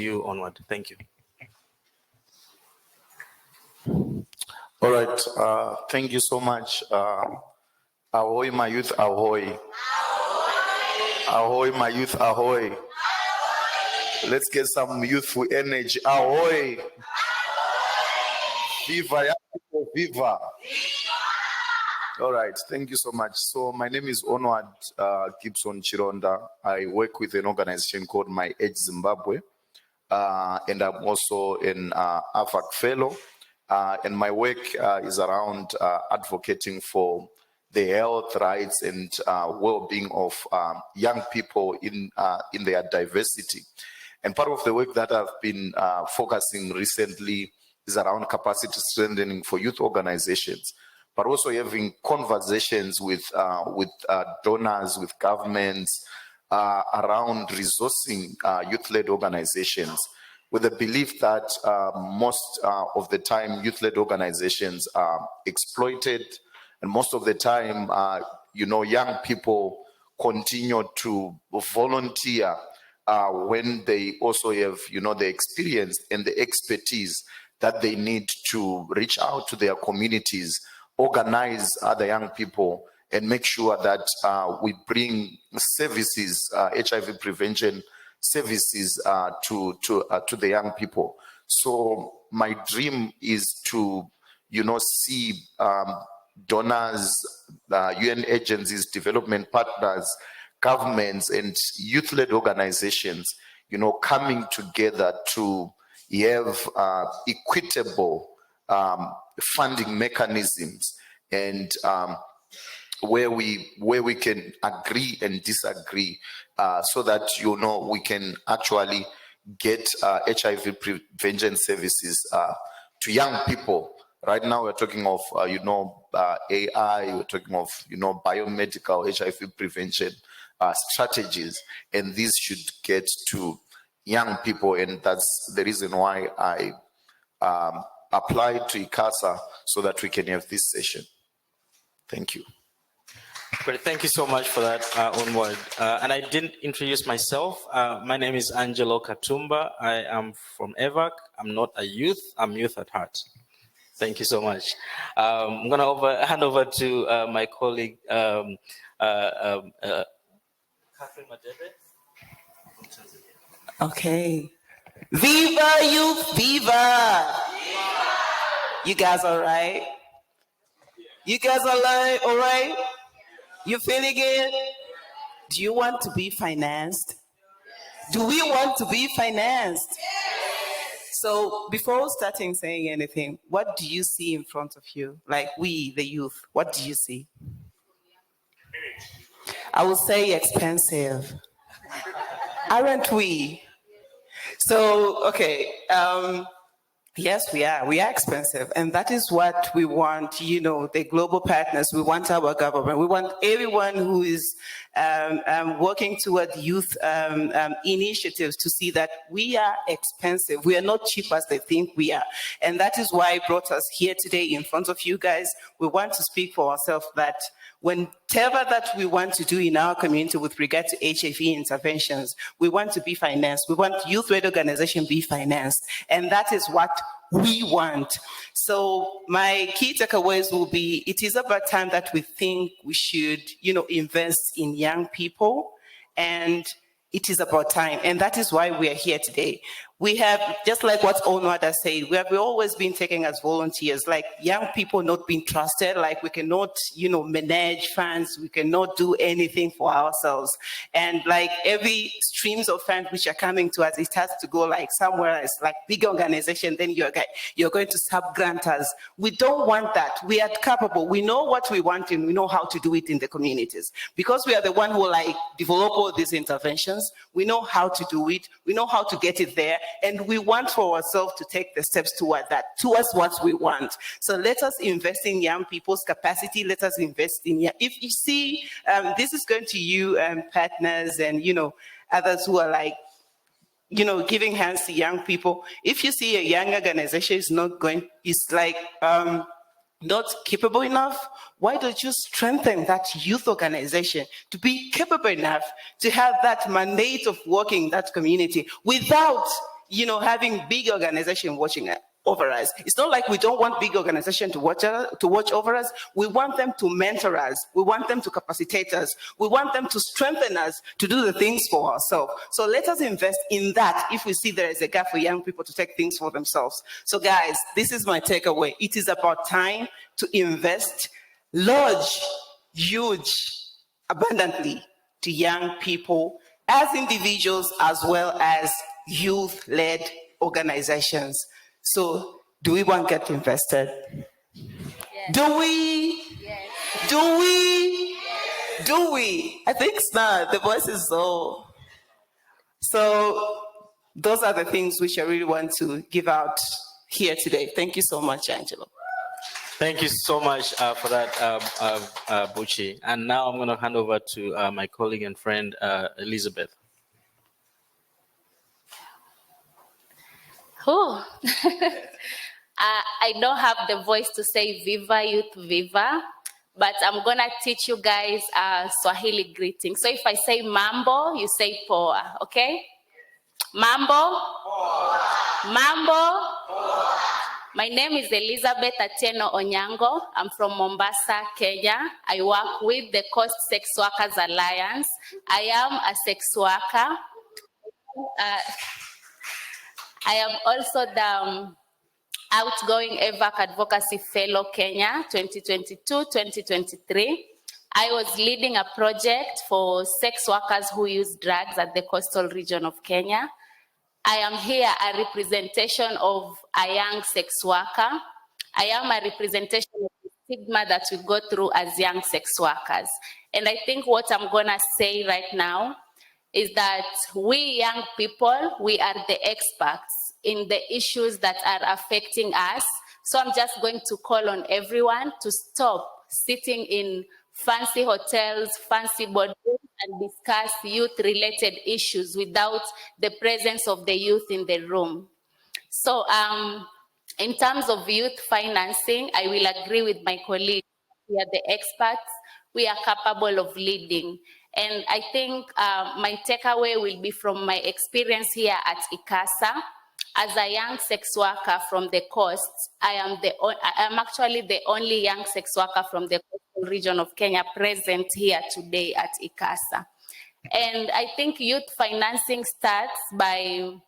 you onward. Thank you. All right. Thank you so much. Ahoy, my youth, ahoy. Ahoy, my youth, ahoy. Let's get some youthful energy. Ahoy. Viva, ya people, viva. All right. Thank you so much. So my name is Onward Gibson Chironda. I work with an organization called My Age Zimbabwe. And I'm also an AFAC fellow. And my work is around advocating for the health, rights, and well-being of young people in their diversity. And part of the work that I've been focusing recently is around capacity strengthening for youth organizations, but also having conversations with donors, with governments, around resourcing youth-led organizations, with the belief that most of the time youth-led organizations are exploited, and most of the time, young people continue to volunteer when they also have, the experience and the expertise that they need to reach out to their communities, organize other young people, and make sure that we bring services, HIV prevention services to the young people. So my dream is to, see donors, UN agencies, development partners, governments, and youth-led organizations, coming together to have equitable funding mechanisms, and where we can agree and disagree, so that we can actually get HIV prevention services to young people. Right now we're talking of AI, we're talking of biomedical HIV prevention strategies, and these should get to young people, and that's the reason why I applied to ICASA, so that we can have this session. Thank you. Great, thank you so much for that, Onward. And I didn't introduce myself. My name is Angelo Katumba. I am from EVAC. I'm not a youth, I'm youth at heart. Thank you so much. I'm going to hand over to my colleague, Catherine Madebe. Okay. Viva youth, viva! You guys all right? You guys all right? You feeling it? Do you want to be financed? Do we want to be financed? So before starting saying anything, what do you see in front of you? Like we, the youth, what do you see? I would say expensive. Aren't we? So, okay. Yes, we are. We are expensive. And that is what we want, the global partners. We want our government. We want everyone who is working toward youth initiatives to see that we are expensive. We are not cheap as they think we are. And that is why I brought us here today in front of you guys. We want to speak for ourselves that whatever that we want to do in our community with regard to HIV interventions, we want to be financed. We want youth-led organizations to be financed. And that is what we want. So my key takeaways will be, it is about time that we think we should, invest in young people, and it is about time. And that is why we are here today. We have, just like what Onward has said, we have always been taking as volunteers, like young people not being trusted, like we cannot, manage funds, we cannot do anything for ourselves. And like every streams of funds which are coming to us, it has to go like somewhere else, like big organization, then you're going to sub-grant us. We don't want that. We are capable. We know what we want and we know how to do it in the communities. Because we are the one who develop all these interventions, we know how to do it, we know how to get it there, and we want for ourselves to take the steps toward that, towards what we want. So let us invest in young people's capacity. Let us invest in, if you see, this is going to you partners and, others who are giving hands to young people. If you see a young organization is not capable enough, why don't you strengthen that youth organization to be capable enough to have that mandate of working in that community without having big organization watching over us. It's not like we don't want big organization to watch over us. We want them to mentor us. We want them to capacitate us. We want them to strengthen us to do the things for ourselves. So let us invest in that if we see there is a gap for young people to take things for themselves. So guys, this is my takeaway. It is about time to invest large, huge, abundantly to young people as individuals as well as youth-led organizations. So do we want to get invested? Yes. Do we? Yes. Do we? Yes. Do we? I think it's not. The voice is low. So those are the things which I really want to give out here today. Thank you so much, Angelo. Thank you so much for that, Buchi. And now I'm going to hand over to my colleague and friend, Elizabeth. Oh, I don't have the voice to say Viva Youth Viva, but I'm going to teach you guys Swahili greeting. So if I say mambo, you say poa, okay? Mambo? Poa. Mambo? Poa. My name is Elizabeth Atieno Onyango. I'm from Mombasa, Kenya. I work with the Coast Sex Workers Alliance. I am a sex worker. I am also the outgoing EVAC Advocacy Fellow Kenya 2022-2023. I was leading a project for sex workers who use drugs at the coastal region of Kenya. I am here a representation of a young sex worker. I am a representation of the stigma that we go through as young sex workers. And I think what I'm gonna say right now is that we young people, we are the experts in the issues that are affecting us. So I'm just going to call on everyone to stop sitting in fancy hotels, fancy boardrooms, and discuss youth-related issues without the presence of the youth in the room. So in terms of youth financing, I will agree with my colleague. We are the experts. We are capable of leading. And I think my takeaway will be from my experience here at ICASA. As a young sex worker from the coast, I am actually the only young sex worker from the coastal region of Kenya present here today at ICASA. And I think youth financing starts by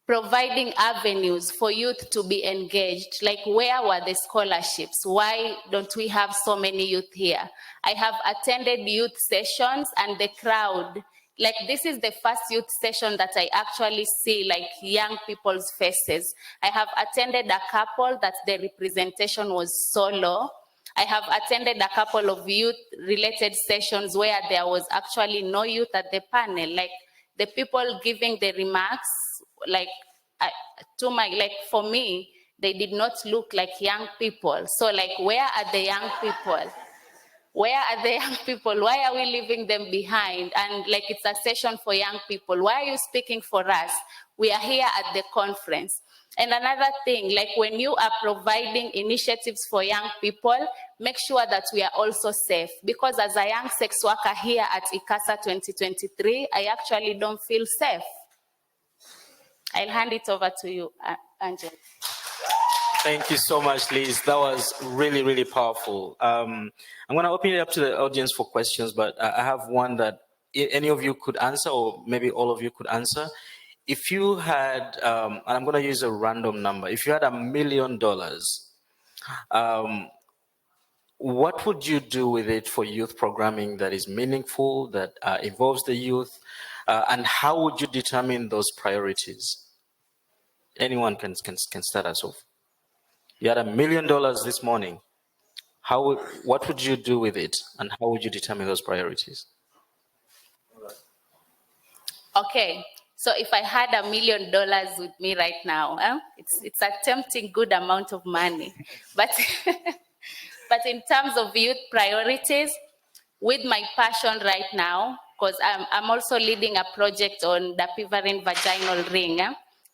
providing avenues for youth to be engaged. Like, where were the scholarships? Why don't we have so many youth here? I have attended youth sessions and the crowd, like, this is the first youth session that I actually see like young people's faces. I have attended a couple that the representation was so low. I have attended a couple of youth-related sessions where there was actually no youth at the panel. Like, the people giving the remarks, for me, they did not look like young people. So, like, where are the young people? Where are the young people? Why are we leaving them behind? And like, it's a session for young people. Why are you speaking for us? We are here at the conference. And another thing, like, when you are providing initiatives for young people, make sure that we are also safe. Because as a young sex worker here at ICASA 2023, I actually don't feel safe. I'll hand it over to you, Angela. Thank you so much, Liz. That was really, really powerful. I'm going to open it up to the audience for questions, but I have one that any of you could answer, or maybe all of you could answer. If you had, and I'm going to use a random number, if you had $1 million, what would you do with it for youth programming that is meaningful, that involves the youth, and how would you determine those priorities? Anyone can start us off. You had $1 million this morning. What would you do with it, and how would you determine those priorities? Okay, so if I had $1 million with me right now, it's a tempting good amount of money. But, but in terms of youth priorities, with my passion right now, because I'm also leading a project on the pivarin vaginal ring,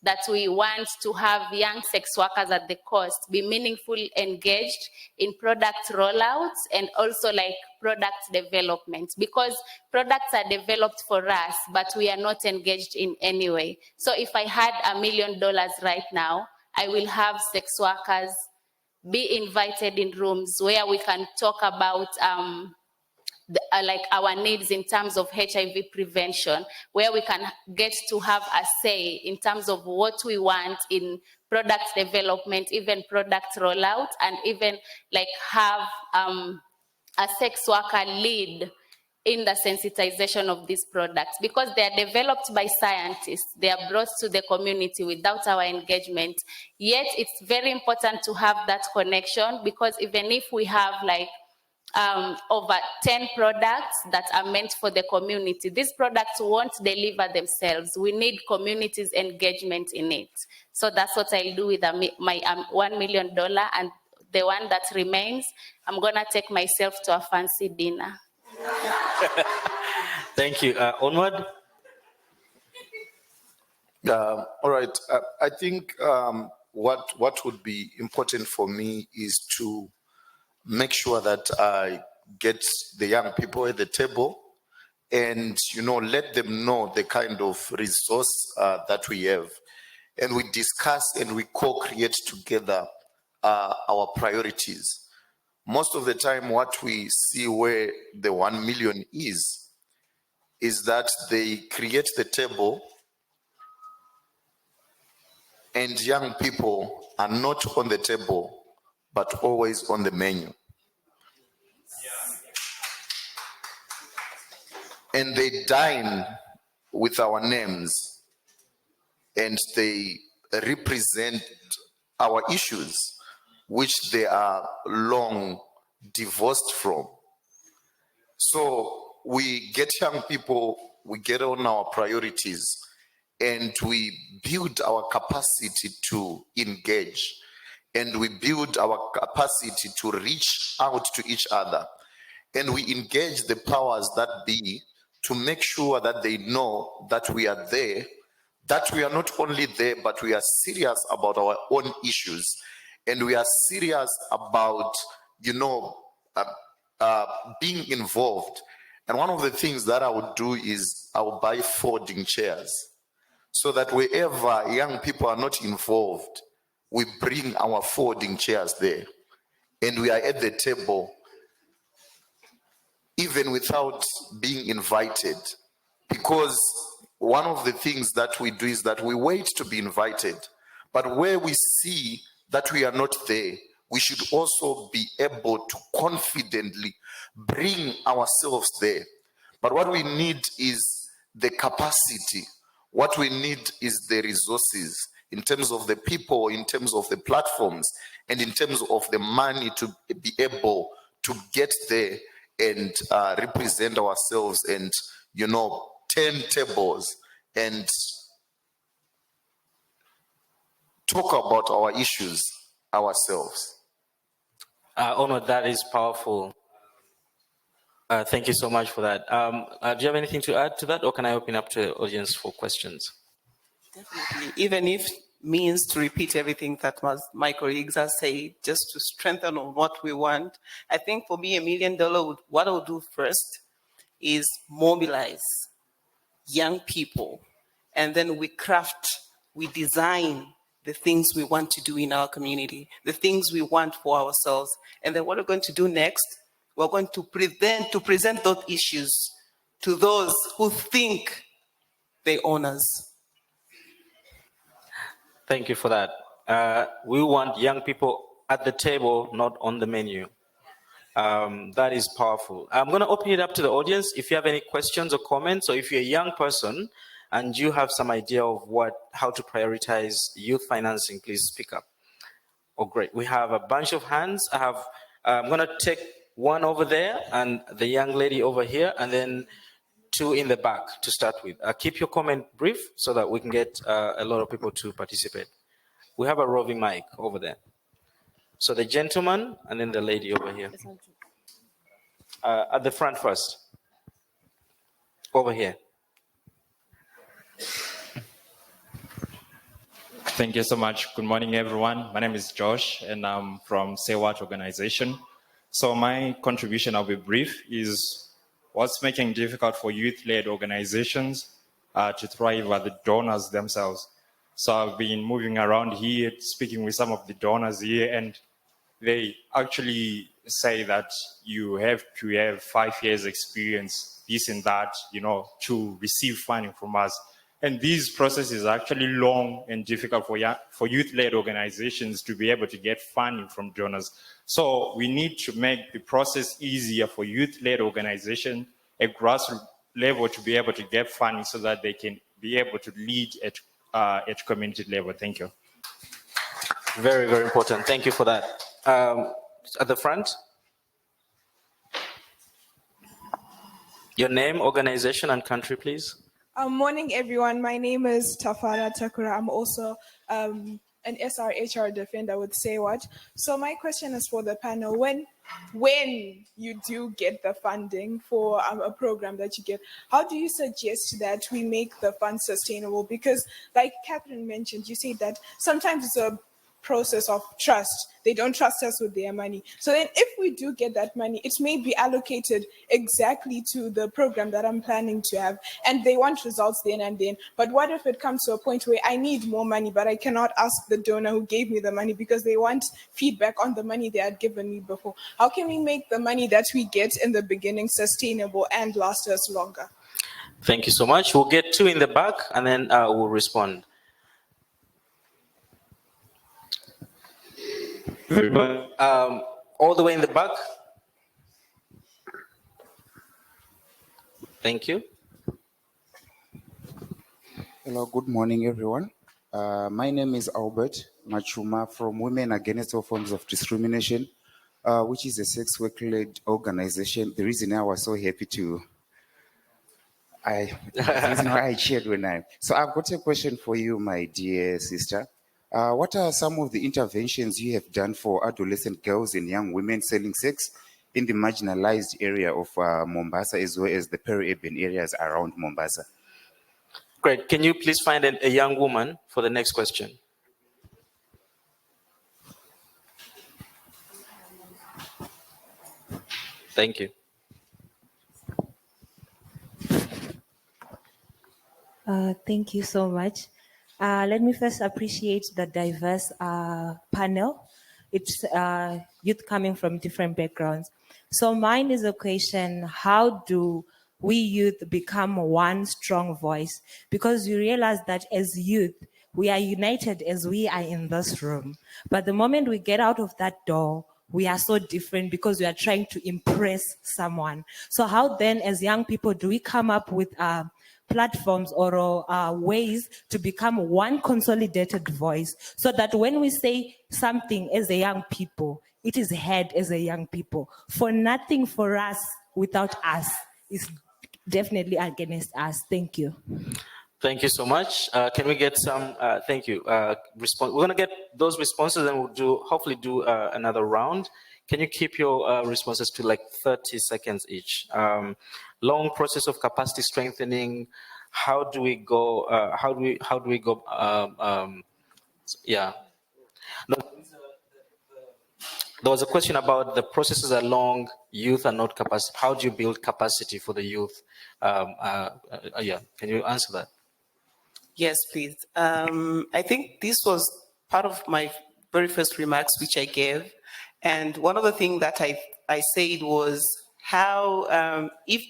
that we want to have young sex workers at the coast be meaningfully engaged in product rollouts and also like product development, because products are developed for us, but we are not engaged in any way. So if I had $1 million right now, I will have sex workers be invited in rooms where we can talk about like our needs in terms of HIV prevention, where we can get to have a say in terms of what we want in product development, even product rollout, and even like have a sex worker lead in the sensitization of these products, because they are developed by scientists, they are brought to the community without our engagement. Yet it's very important to have that connection, because even if we have like over 10 products that are meant for the community, these products won't deliver themselves. We need community's engagement in it. So that's what I'll do with my $1 million, and the one that remains, I'm gonna take myself to a fancy dinner. Thank you. Onward. All right. I think what would be important for me is to make sure that I get the young people at the table and, let them know the kind of resource that we have. And we discuss and we co-create together our priorities. Most of the time, what we see where the 1 million is that they create the table and young people are not on the table, but always on the menu. And they dine with our names and they represent our issues, which they are long divorced from. So we get young people, we get on our priorities, and we build our capacity to engage, and we build our capacity to reach out to each other, and we engage the powers that be to make sure that they know that we are there, that we are not only there, but we are serious about our own issues, and we are serious about, being involved. And one of the things that I would do is I would buy folding chairs, so that wherever young people are not involved, we bring our folding chairs there, and we are at the table, even without being invited. Because one of the things that we do is that we wait to be invited, but where we see that we are not there, we should also be able to confidently bring ourselves there. But what we need is the capacity. What we need is the resources, in terms of the people, in terms of the platforms, and in terms of the money to be able to get there and represent ourselves and, 10 tables and talk about our issues ourselves. Onward, that is powerful. Thank you so much for that. Do you have anything to add to that, or can I open up to the audience for questions? Definitely, even if means to repeat everything that my colleagues have said, just to strengthen on what we want. I think for me, $1 million, what I'll do first is mobilize young people, and then we design the things we want to do in our community, the things we want for ourselves. And then what we're going to do next, we're going to present those issues to those who think they own us. Thank you for that. We want young people at the table, not on the menu. That is powerful. I'm going to open it up to the audience. If you have any questions or comments, or if you're a young person and you have some idea of how to prioritize youth financing, please speak up. Oh, great. We have a bunch of hands. I'm going to take one over there and the young lady over here, and then two in the back to start with. Keep your comment brief so that we can get a lot of people to participate. We have a roving mic over there. So the gentleman and then the lady over here. At the front first. Over here. Thank you so much. Good morning, everyone. My name is Josh, and I'm from Say What organization. So my contribution, I'll be brief, is what's making it difficult for youth-led organizations to thrive are the donors themselves. So I've been moving around here, speaking with some of the donors here, and they actually say that you have to have 5 years experience, this and that, to receive funding from us. And these processes are actually long and difficult for youth-led organizations to be able to get funding from donors. So we need to make the process easier for youth-led organizations at grassroots level to be able to get funding so that they can be able to lead at community level. Thank you. Very, very important. Thank you for that. At the front. Your name, organization, and country, please. Morning, everyone. My name is Tafara Takura. I'm also an SRHR defender with Say What. So my question is for the panel. When you do get the funding for a program that you get, how do you suggest that we make the fund sustainable? Because like Catherine mentioned, you say that sometimes it's a process of trust. They don't trust us with their money. So then if we do get that money, it may be allocated exactly to the program that I'm planning to have, and they want results then and then. But what if it comes to a point where I need more money, but I cannot ask the donor who gave me the money because they want feedback on the money they had given me before? How can we make the money that we get in the beginning sustainable and last us longer? Thank you so much. We'll get two in the back and then we'll respond. All the way in the back. Thank you. Hello, good morning, everyone. My name is Albert Machuma from Women Against All Forms of Discrimination, which is a sex work-led organization. The reason I was so happy the reason why I shared when So I've got a question for you, my dear sister. What are some of the interventions you have done for adolescent girls and young women selling sex in the marginalized area of Mombasa, as well as the peri-urban areas around Mombasa? Great. Can you please find a young woman for the next question? Thank you. Thank you so much. Let me first appreciate the diverse panel. It's youth coming from different backgrounds. So mine is a question: how do we youth become one strong voice? Because you realize that as youth, we are united as we are in this room. But the moment we get out of that door, we are so different because we are trying to impress someone. So how then, as young people, do we come up with platforms or ways to become one consolidated voice so that when we say something as a young people, it is heard as a young people? For nothing for us without us is definitely against us. Thank you. Thank you so much. Can we get some, thank you, response? We're gonna get those responses and we'll hopefully do another round. Can you keep your responses to like 30 seconds each? Long process of capacity strengthening. How do we go? How do we go? Yeah. No, there was a question about the processes are long. Youth are not capacity. How do you build capacity for the youth? Yeah. Can you answer that? Yes, please. I think this was part of my very first remarks, which I gave. And one of the things that I said was how, if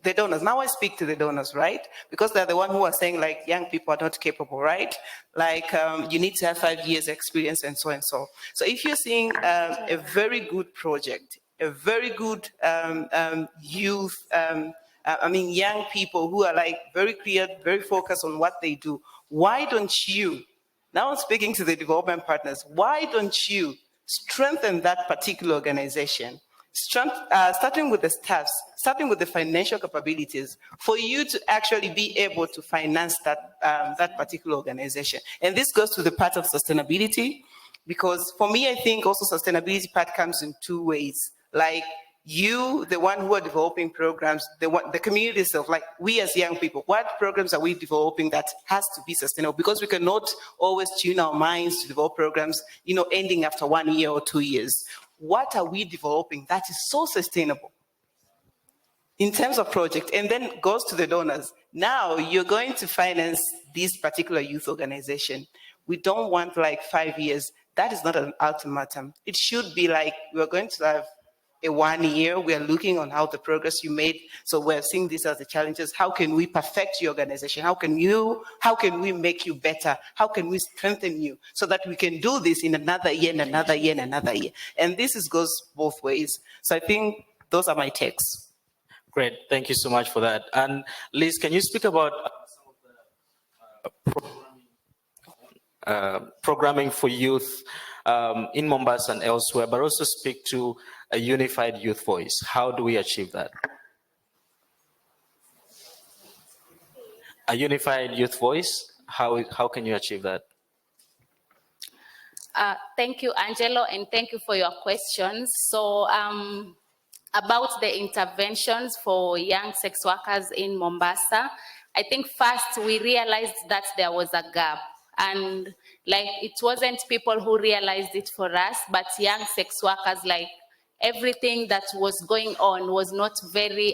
the donors, now I speak to the donors, right? Because they're the one who are saying like young people are not capable, right? Like you need to have 5 years experience and so and so. So if you're seeing a very good project, a very good youth, young people who are like very clear, very focused on what they do, why don't you, now I'm speaking to the development partners, why don't you strengthen that particular organization? Starting with the staffs, starting with the financial capabilities for you to actually be able to finance that particular organization. And this goes to the part of sustainability, because for me, I think also sustainability part comes in two ways. Like you, the one who are developing programs, the community itself, like we as young people, what programs are we developing that has to be sustainable? Because we cannot always tune our minds to develop programs, ending after 1 year or 2 years. What are we developing that is so sustainable in terms of project? And then goes to the donors. Now you're going to finance this particular youth organization. We don't want like 5 years. That is not an ultimatum. It should be like, we're going to have a 1 year, we are looking on how the progress you made. So we're seeing this as the challenges. How can we perfect your organization? How can we make you better? How can we strengthen you so that we can do this in another year and another year and another year? And this goes both ways. So I think those are my takes. Great, thank you so much for that. And Liz, can you speak about some of the programming for youth in Mombasa and elsewhere, but also speak to a unified youth voice? How do we achieve that? A unified youth voice, how can you achieve that? Thank you, Angelo, and thank you for your questions. So about the interventions for young sex workers in Mombasa, I think first we realized that there was a gap. And like, it wasn't people who realized it for us, but young sex workers, like everything that was going on was not very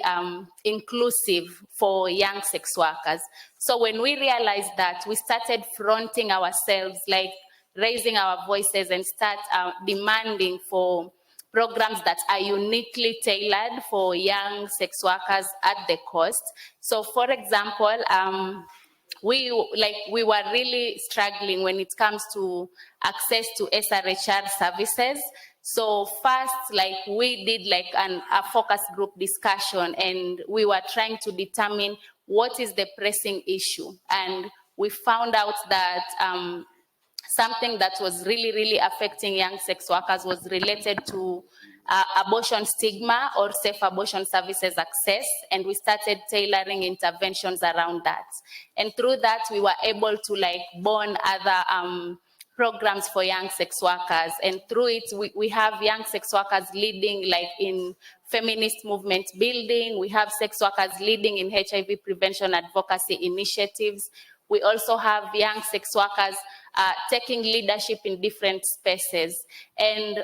inclusive for young sex workers. So when we realized that, we started fronting ourselves, like raising our voices and start demanding for programs that are uniquely tailored for young sex workers at the cost. So for example, we were really struggling when it comes to access to SRHR services. So first, like we did like a focus group discussion, and we were trying to determine what is the pressing issue. And we found out that something that was really, really affecting young sex workers was related to abortion stigma or safe abortion services access, and we started tailoring interventions around that. And through that, we were able to like bond other programs for young sex workers, and through it, we have young sex workers leading like in feminist movement building. We have sex workers leading in HIV prevention advocacy initiatives. We also have young sex workers taking leadership in different spaces. And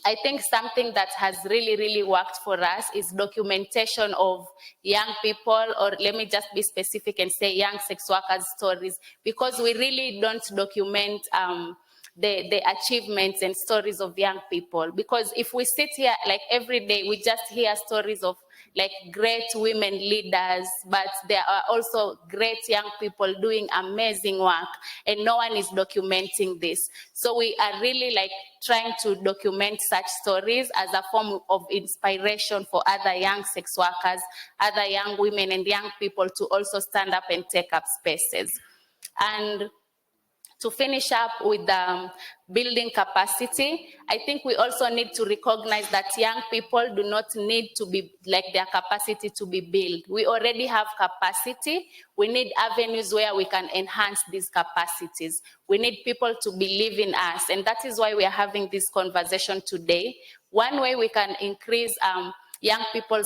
I think something that has really, really worked for us is documentation of young people, or let me just be specific and say young sex workers' stories, because we really don't document the achievements and stories of young people. Because if we sit here like every day, we just hear stories of like great women leaders, but there are also great young people doing amazing work, and no one is documenting this. So we are really like trying to document such stories as a form of inspiration for other young sex workers, other young women and young people to also stand up and take up spaces. And to finish up with building capacity, I think we also need to recognize that young people do not need to be like their capacity to be built. We already have capacity. We need avenues where we can enhance these capacities. We need people to believe in us, and that is why we are having this conversation today. One way we can increase young people's